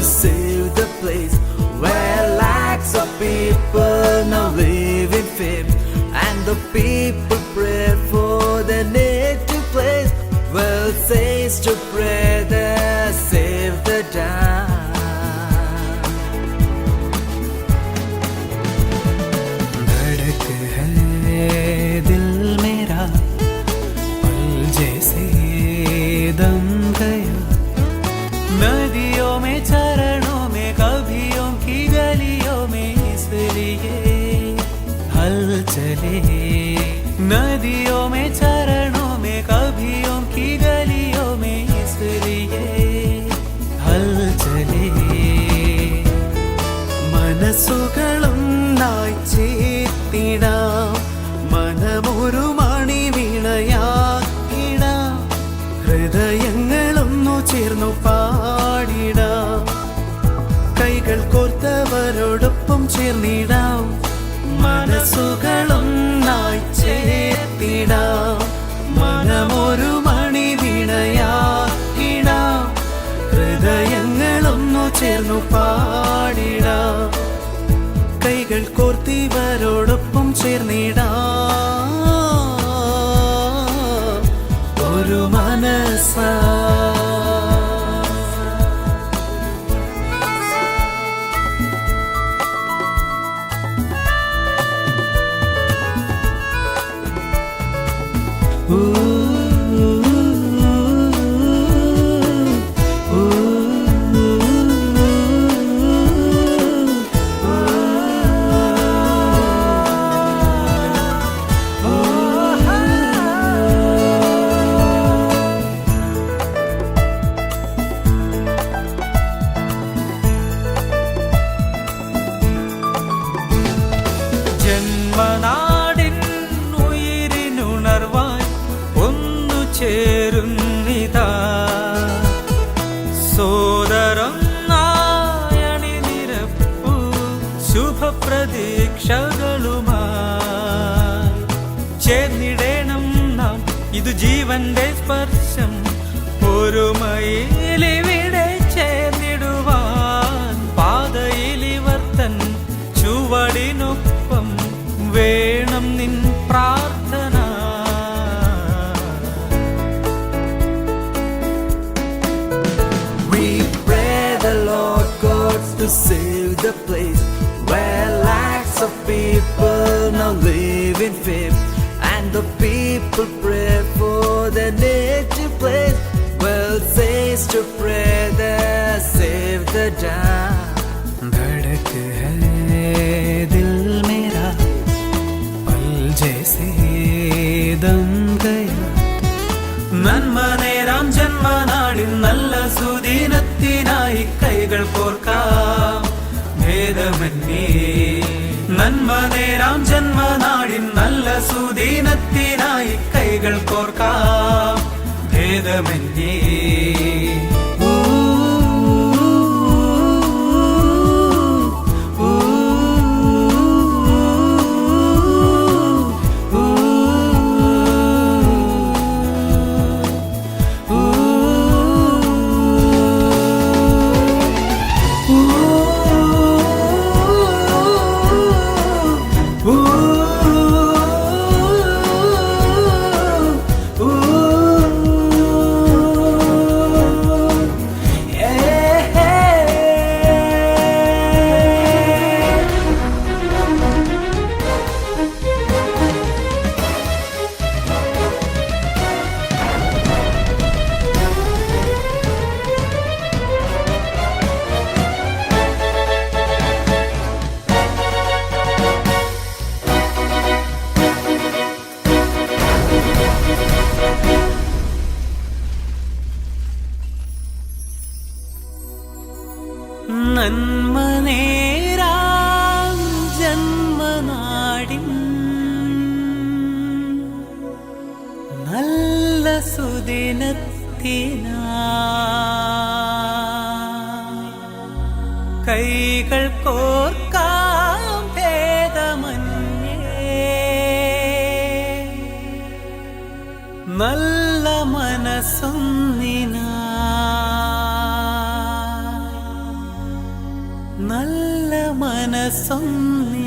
save the place where lakhs of people now live in fear, and the people pray for their native place. Well, says to pray there, save the dam. धड़क है दिल मेरा पल जैसे दम गया, नदियों में चरणों में कभियों की गलियों में, इसलिए हल चले। नदियों में चरणों में कभियों की गलियों में, इसलिए हल चले। മനസ്സുകളൊന്നായി ചേർത്തിടാം, മനമൊരു മണിവീണയാക്കിടാം, ഹൃദയങ്ങളൊന്നു ചേർന്നു പാടിടാം, കൈകൾ കോർത്തവരോടൊപ്പം ചേർന്നിടാം. മനസ്സുകളൊന്നായി ചേർത്തിടാം, മനമൊരു മണിവീണയാക്കിടാം, ഹൃദയങ്ങളൊന്നു ചേർന്നു പാടിടാം, കൈകൾ കോർത്തിവരോടൊപ്പം ചേർന്നിടാം, ഒരു മനസ്സാ. ജന്മനാടിൻ ഉയിരിനുണർവായി ഒന്നു ചേരുന്നിതാ, സോദരൊന്നായണി നിരപ്പു ശുഭപ്രതീക്ഷകളുമായി. ചേർന്നിടേണം നാം, ഇതു ജീവന്റെ സ്പർശം, ഒരുമയിലിവിടെ ചേർന്നിടുവാൻ, പാതയിലിവർ തൻ ചുവടിനൊപ്പം വേണം നിൻ പ്രാർത്ഥന. We pray the Lord God to save the place where lakhs of people now live in fear, and the people pray for their native place. Well, says to pray there, save the dam. धड़क है दिल मेरा पल जैसे दम गया, നന്മ നേരാം ജന്മനാടിൻ നല്ല സുദിനത്തിനായി കൈകൾ കോർക്കാം ഭേദമന്യേ. നന്മ നേരാം ജന്മനാടിൻ നല്ല സുദിനത്തിനായി കൈകൾ കോർക്കാം ഭേദമന്യേ. നന്മ നേരാം ജന്മനാടിൻ നല്ല സുദിനത്തിനായി കൈകൾ കോർക്കാം ഭേദമന്യേ. നല്ല മനസ്സൊന്നിനായി മനസ്സൊന്നി